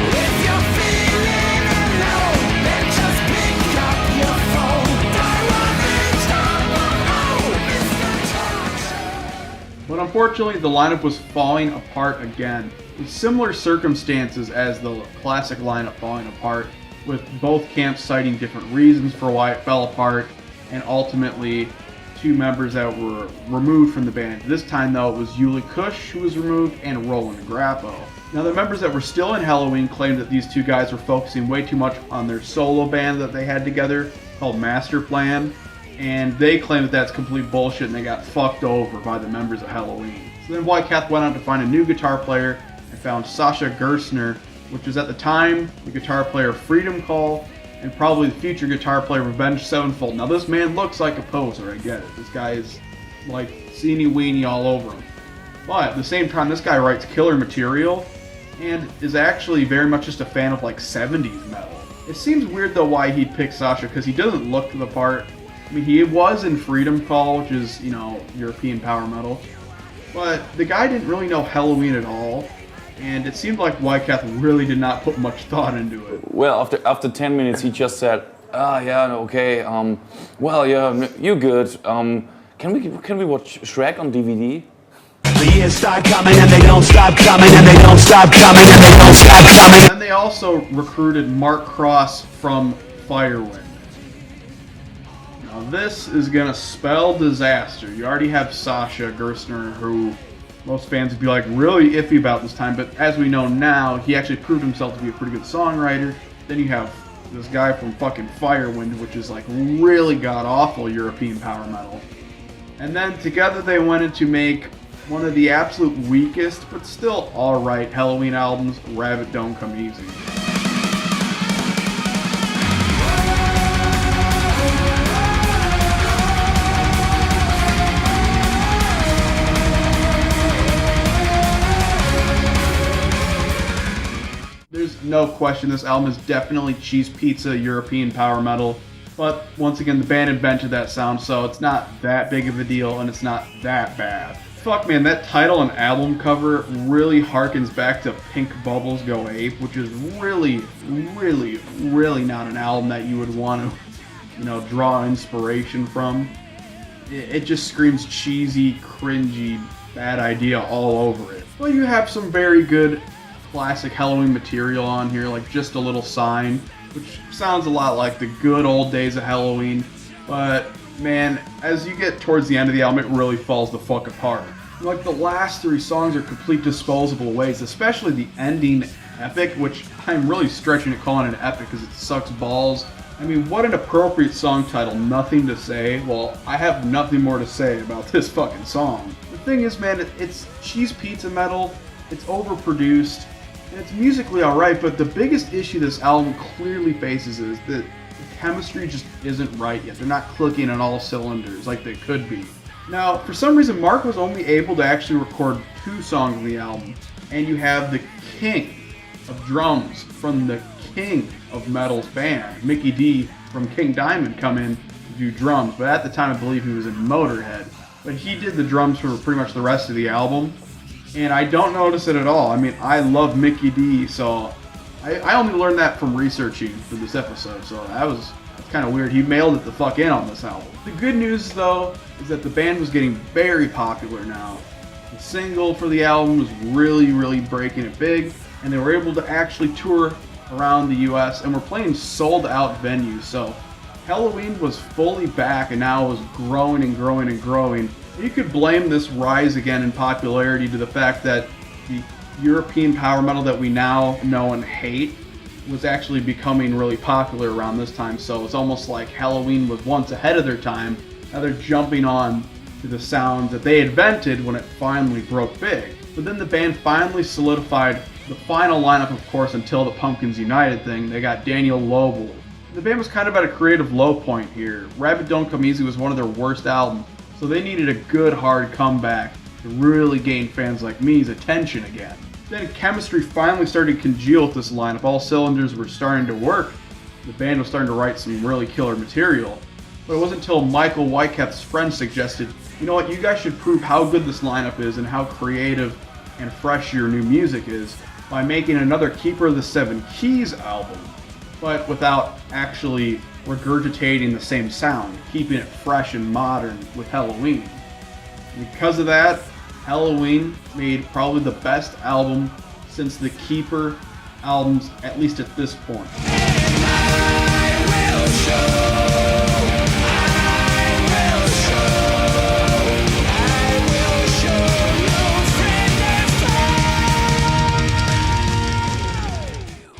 S1: If you're feeling alone, then just pick up your phone. Dial 1-800-Mr. Torture.
S3: But unfortunately, the lineup was falling apart again, with similar circumstances as the classic lineup falling apart, with both camps citing different reasons for why it fell apart, and ultimately 2 members that were removed from the band. This time though, it was Yuli Kush who was removed and Roland Grappo. Now the members that were still in Helloween claimed that these 2 guys were focusing way too much on their solo band that they had together called Master Plan, and they claim that that's complete bullshit and they got fucked over by the members of Helloween. So then Whitecap went out to find a new guitar player and found Sasha Gerstner, which was at the time the guitar player of Freedom Call and probably the future guitar player of Avenged Sevenfold. Now this man looks like a poser, I get it. This guy is like seeny weeny all over him. But at the same time, this guy writes killer material and is actually very much just a fan of like 70s metal. It seems weird though why he'd pick Sasha, because he doesn't look the part. I mean, he was in Freedom Call, which is, you know, European power metal. But the guy didn't really know Helloween at all. And it seemed like Whitecap really did not put much thought into it.
S6: Well, after 10 minutes, he just said, yeah, okay, well, yeah, you good. Can we watch Shrek on DVD?
S1: The years start coming and they don't stop coming and they don't stop coming and they don't stop coming.
S3: And they also recruited Mark Cross from Firewind. Now this is gonna spell disaster. You already have Sasha Gerstner, who most fans would be like really iffy about this time, but as we know now, he actually proved himself to be a pretty good songwriter. Then you have this guy from fucking Firewind, which is like really god-awful European power metal. And then together they wanted to make one of the absolute weakest, but still alright Helloween albums, Rabbit Don't Come Easy. There's no question this album is definitely cheese pizza European power metal, but once again the band invented that sound, so it's not that big of a deal and it's not that bad. Fuck man, that title and album cover really harkens back to Pink Bubbles Go Ape, which is really, really, really not an album that you would want to, you know, draw inspiration from. It just screams cheesy, cringy, bad idea all over it. Well, you have some very good classic Helloween material on here, like Just a Little Sign, which sounds a lot like the good old days of Helloween, but man, as you get towards the end of the album, it really falls the fuck apart. Like the last 3 songs are complete disposable waste, especially the ending Epic, which I'm really stretching it calling it epic because it sucks balls. I mean, what an appropriate song title, Nothing to Say. Well, I have nothing more to say about this fucking song. The thing is, man, it's cheese pizza metal, it's overproduced, and it's musically alright, but the biggest issue this album clearly faces is that the chemistry just isn't right yet. They're not clicking on all cylinders like they could be. Now, for some reason, Mark was only able to actually record 2 songs on the album, and you have the king of drums from the king of metal's band, Mickey D from King Diamond, come in to do drums, but at the time I believe he was in Motorhead. But he did the drums for pretty much the rest of the album, and I don't notice it at all. I mean, I love Mickey D, so I only learned that from researching for this episode, so that's kind of weird. He mailed it the fuck in on this album. The good news, though, is that the band was getting very popular now. The single for the album was really, really breaking it big, and they were able to actually tour around the US and were playing sold out venues, so Helloween was fully back and now was growing and growing and growing. You could blame this rise again in popularity to the fact that the European power metal that we now know and hate was actually becoming really popular around this time, so it's almost like Helloween was once ahead of their time. Now they're jumping on to the sounds that they invented when it finally broke big. But then the band finally solidified the final lineup, of course, until the Pumpkins United thing. They got Daniel Lobel. The band was kind of at a creative low point here. Rabbit Don't Come Easy was one of their worst albums, so they needed a good hard comeback. to really gain fans like me's attention again. Then chemistry finally started to congeal with this lineup. All cylinders were starting to work. The band was starting to write some really killer material. But it wasn't until Michael Wyckoff's friend suggested, you know what, you guys should prove how good this lineup is and how creative and fresh your new music is by making another Keeper of the Seven Keys album, but without actually regurgitating the same sound, keeping it fresh and modern with Helloween. And because of that, Helloween made probably the best album since the Keeper albums, at least at this point.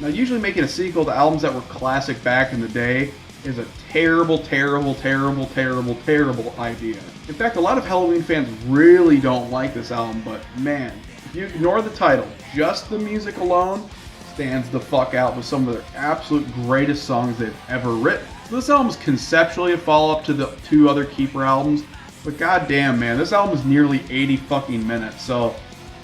S3: Now, usually making a sequel to albums that were classic back in the day is a terrible, terrible, terrible, terrible, terrible idea. In fact, a lot of Helloween fans really don't like this album, but man, if you ignore the title, just the music alone stands the fuck out with some of their absolute greatest songs they've ever written. So this album is conceptually a follow-up to the two other Keeper albums, but goddamn, man, this album is nearly 80 fucking minutes, so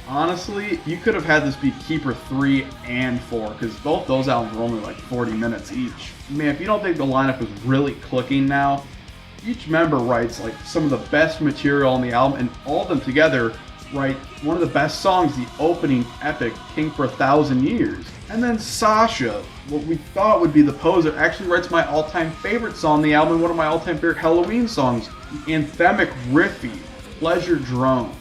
S3: honestly, you could have had this be Keeper 3 and 4, because both those albums were only like 40 minutes each. Man, if you don't think the lineup is really clicking now, each member writes like some of the best material on the album, and all of them together write one of the best songs, the opening epic, King for 1,000 Years. And then Sasha, what we thought would be the poser, actually writes my all-time favorite song on the album, one of my all-time favorite Helloween songs, the anthemic riffy, Pleasure Drone.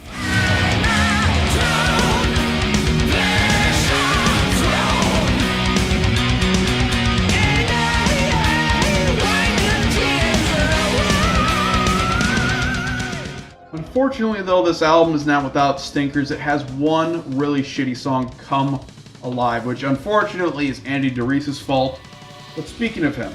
S3: Unfortunately, though, this album is now without stinkers. It has one really shitty song, Come Alive, which unfortunately is Andy DeReese's fault. But speaking of him,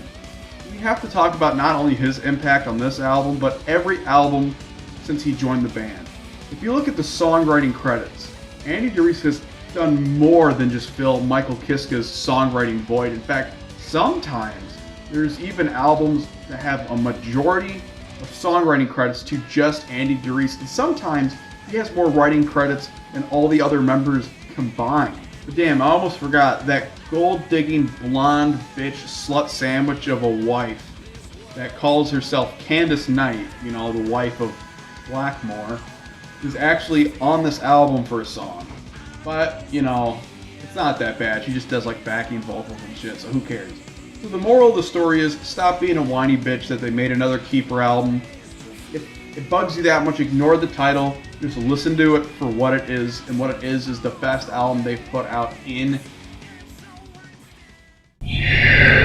S3: we have to talk about not only his impact on this album, but every album since he joined the band. If you look at the songwriting credits, Andy DeReese has done more than just fill Michael Kiska's songwriting void. In fact, sometimes there's even albums that have a majority of songwriting credits to just Andy DeReese, and sometimes he has more writing credits than all the other members combined. But damn, I almost forgot that gold-digging blonde bitch slut sandwich of a wife that calls herself Candace Knight, you know, the wife of Blackmore, is actually on this album for a song. But, you know, it's not that bad. She just does like backing vocals and shit, so who cares? So the moral of the story is, stop being a whiny bitch that they made another Keeper album. If it bugs you that much, ignore the title. Just listen to it for what it is, and what it is the best album they've put out in years.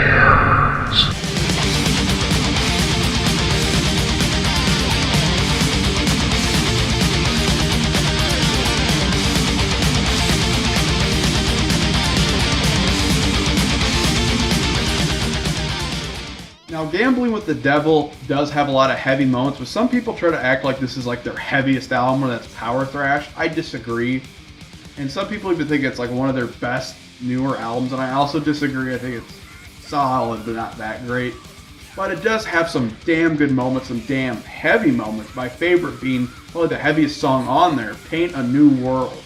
S3: Now, Gambling with the Devil does have a lot of heavy moments, but some people try to act like this is like their heaviest album or that's power thrash. I disagree. And some people even think it's like one of their best newer albums, and I also disagree. I think it's solid, but not that great. But it does have some damn good moments, some damn heavy moments. My favorite being probably the heaviest song on there, Paint a New World.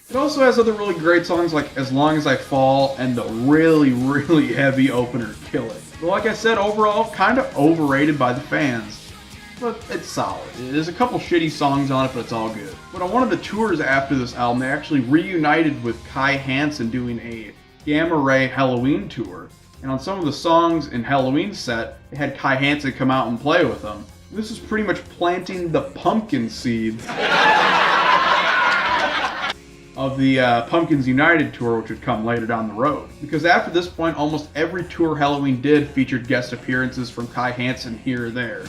S3: It also has other really great songs like As Long As I Fall and the really, really heavy opener, Kill It. But like I said, overall, kind of overrated by the fans. But it's solid. There's a couple shitty songs on it, but it's all good. But on one of the tours after this album, they actually reunited with Kai Hansen doing a Gamma Ray Helloween tour. And on some of the songs in Helloween's set, they had Kai Hansen come out and play with them. This is pretty much planting the pumpkin seeds of the Pumpkins United tour, which would come later down the road. Because after this point, almost every tour Helloween did featured guest appearances from Kai Hansen here or there.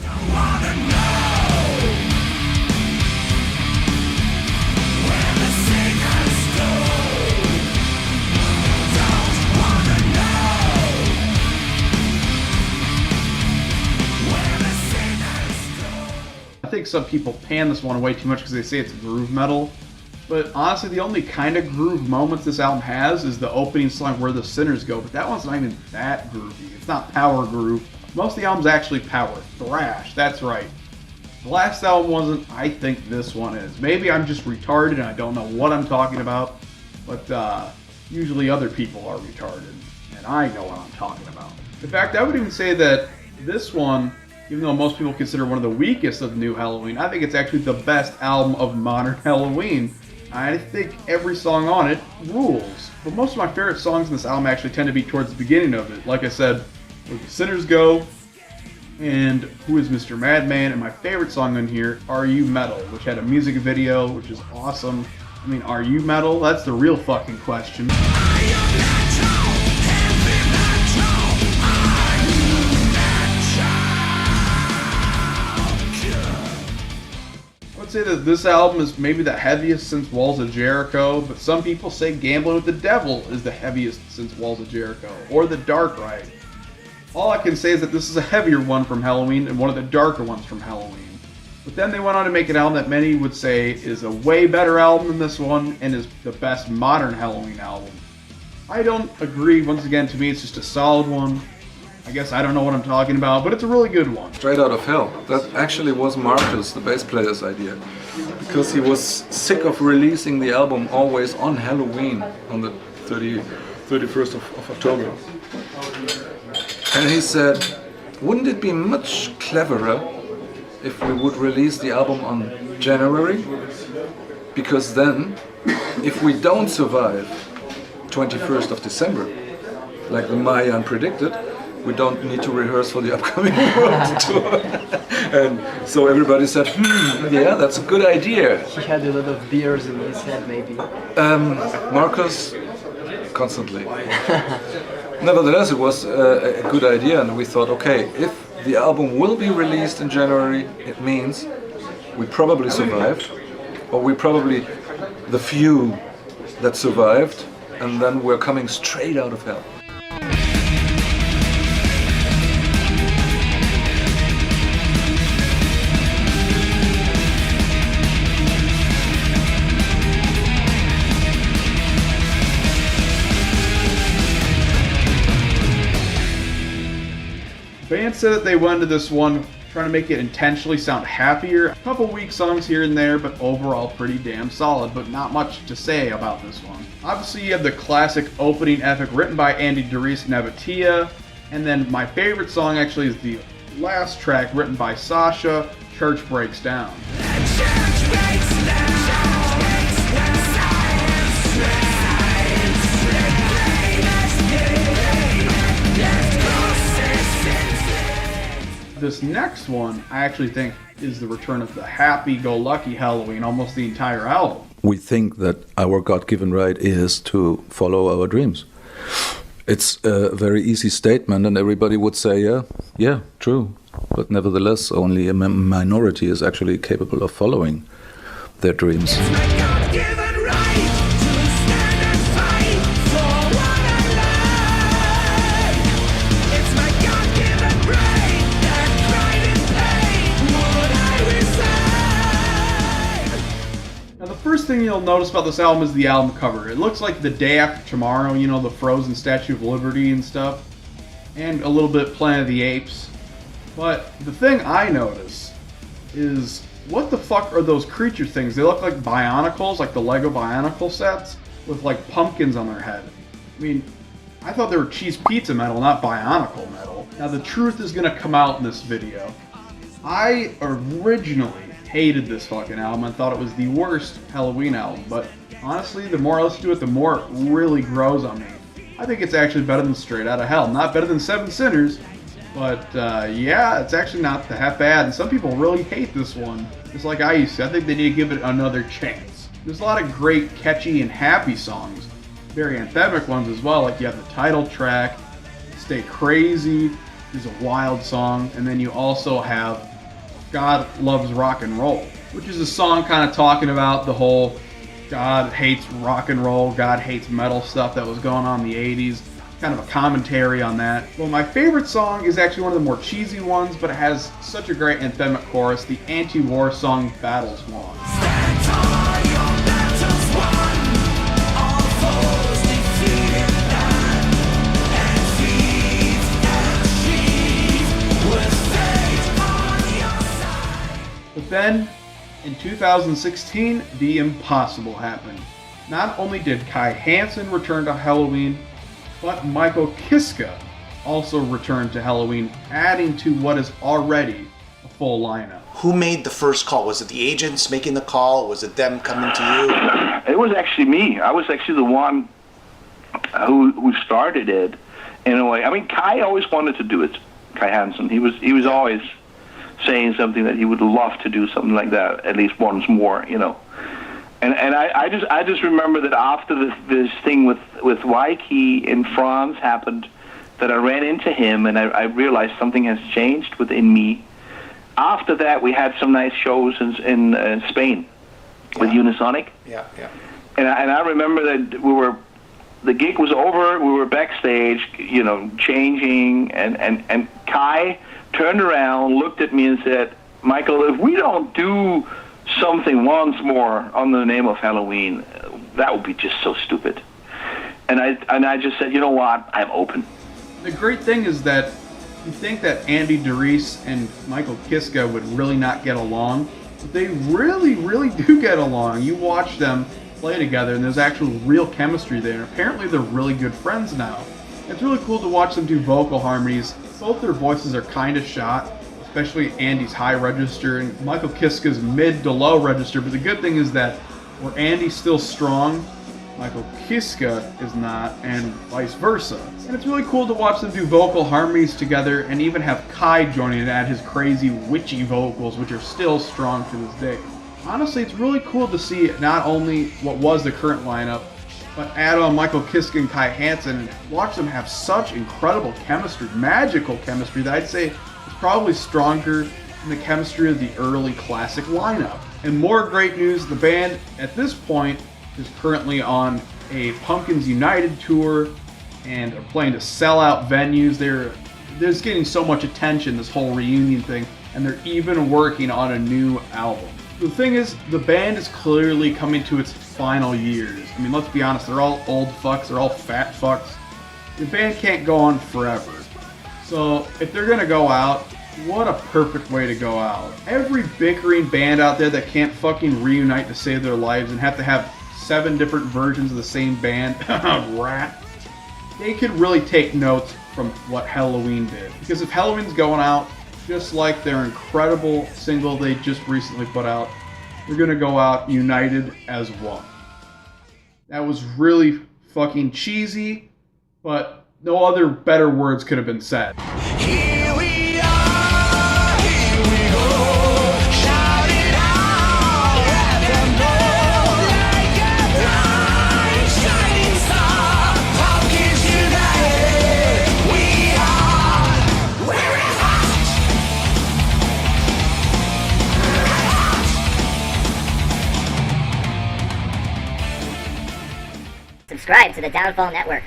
S3: I think some people pan this one way too much because they say it's groove metal. But honestly, the only kind of groove moments this album has is the opening song, Where the Sinners Go. But that one's not even that groovy. It's not power groove. Most of the album's actually power. Thrash, that's right. The last album wasn't. I think this one is. Maybe I'm just retarded and I don't know what I'm talking about. But usually other people are retarded. And I know what I'm talking about. In fact, I would even say that this one, even though most people consider one of the weakest of New Helloween, I think it's actually the best album of modern Helloween. I think every song on it rules. But most of my favorite songs in this album actually tend to be towards the beginning of it. Like I said, Where the Sinners Go, and Who is Mr. Madman, and my favorite song on here, Are You Metal, which had a music video, which is awesome. I mean, are you metal? That's the real fucking question. I would say that this album is maybe the heaviest since Walls of Jericho, but some people say Gambling with the Devil is the heaviest since Walls of Jericho, or The Dark Ride. All I can say is that this is a heavier one from Helloween and one of the darker ones from Helloween. But then they went on to make an album that many would say is a way better album than this one and is the best modern Helloween album. I don't agree. Once again, to me it's just a solid one. I guess I don't know what I'm talking about, but it's a really good one.
S8: Straight Out of Hell. That actually was Marcus, the bass player's idea, because he was sick of releasing the album always on Halloween, on the 31st of October. And he said, wouldn't it be much cleverer if we would release the album on January? Because then, if we don't survive 21st of December, like the Mayan predicted, we don't need to rehearse for the upcoming world tour. And so everybody said, yeah, that's a good idea.
S10: He had a lot of beers in his head, maybe.
S8: Marcus, constantly. Nevertheless, it was a good idea, and we thought, okay, if the album will be released in January, it means we probably survived, or we probably the few that survived, and then we're coming straight out of hell.
S3: Band said that they went into this one trying to make it intentionally sound happier. A couple weak songs here and there, but overall pretty damn solid, but not much to say about this one. Obviously you have the classic opening epic written by Andy Darius Navatia, and then my favorite song actually is the last track written by Sasha, Church Breaks Down. This next one, I actually think, is the return of the happy-go-lucky Helloween, almost the entire album.
S8: We think that our God-given right is to follow our dreams. It's a very easy statement, and everybody would say, yeah, true. But nevertheless, only a minority is actually capable of following their dreams.
S3: First thing you'll notice about this album is the album cover. It looks like The Day After Tomorrow, you know, the frozen Statue of Liberty and stuff, and a little bit Planet of the Apes. But the thing I notice is, what the fuck are those creature things? They look like Bionicles, like the Lego Bionicle sets, with like pumpkins on their head. I mean, I thought they were cheese pizza metal, not Bionicle metal. Now the truth is gonna come out in this video. I originally hated this fucking album and thought it was the worst Helloween album, but honestly, the more I listen to it, the more it really grows on me. I think it's actually better than Straight Outta Hell. Not better than Seven Sinners, but yeah, it's actually not that bad, and some people really hate this one, just like I used to. I think they need to give it another chance. There's a lot of great, catchy, and happy songs. Very anthemic ones as well, like you have the title track, Stay Crazy is a wild song, and then you also have God Loves Rock and Roll, which is a song kind of talking about the whole God hates rock and roll, God hates metal stuff that was going on in the 80s. kind of a commentary on that. Well, my favorite song is actually one of the more cheesy ones, but it has such a great anthemic chorus, the anti-war song Battles Won. But then, in 2016, the impossible happened. Not only did Kai Hansen return to Helloween, but Michael Kiske also returned to Helloween, adding to what is already a full lineup.
S11: Who made the first call? Was it the agents making the call? Was it them coming to you?
S12: It was actually me. I was actually the one who started it in a way. I mean, Kai always wanted to do it. Kai Hansen. He was always saying something that he would love to do something like that at least once more, you know. And I just remember that after this thing with Waikiki in France happened, that I ran into him and I realized something has changed within me. After that, we had some nice shows in Spain with Unisonic.
S11: Yeah.
S12: And I remember that the gig was over, we were backstage, you know, changing, and Kai turned around, looked at me and said, Michael, if we don't do something once more on the name of Helloween, that would be just so stupid. And I just said, you know what, I'm open.
S3: The great thing is that you think that Andy DeReese and Michael Kiske would really not get along, but they really, really do get along. You watch them play together and there's actual real chemistry there. Apparently they're really good friends now. It's really cool to watch them do vocal harmonies. Both their voices are kind of shot, especially Andy's high register and Michael Kiske's mid to low register, but the good thing is that where Andy's still strong, Michael Kiske is not, and vice versa. And it's really cool to watch them do vocal harmonies together and even have Kai joining to add his crazy witchy vocals, which are still strong to this day. Honestly, it's really cool to see not only what was the current lineup, but add on Michael Kiske and Kai Hansen and watch them have such incredible chemistry, magical chemistry, that I'd say is probably stronger than the chemistry of the early classic lineup. And more great news, the band at this point is currently on a Pumpkins United tour and are playing to sell out venues. They're just getting so much attention, this whole reunion thing, and they're even working on a new album. The thing is, the band is clearly coming to its final years. I mean, let's be honest, they're all old fucks, they're all fat fucks. The band can't go on forever. So, if they're gonna go out, what a perfect way to go out. Every bickering band out there that can't fucking reunite to save their lives and have to have 7 different versions of the same band, rat, they could really take notes from what Helloween did. Because if Helloween's going out, just like their incredible single they just recently put out, they're gonna go out united as one. That was really fucking cheesy, but no other better words could have been said.
S1: Here we are, here we go, shout it out, let them know, like a bright shining star, Pumpkins United, we are, we're hot.
S13: Subscribe to the Downfall Network.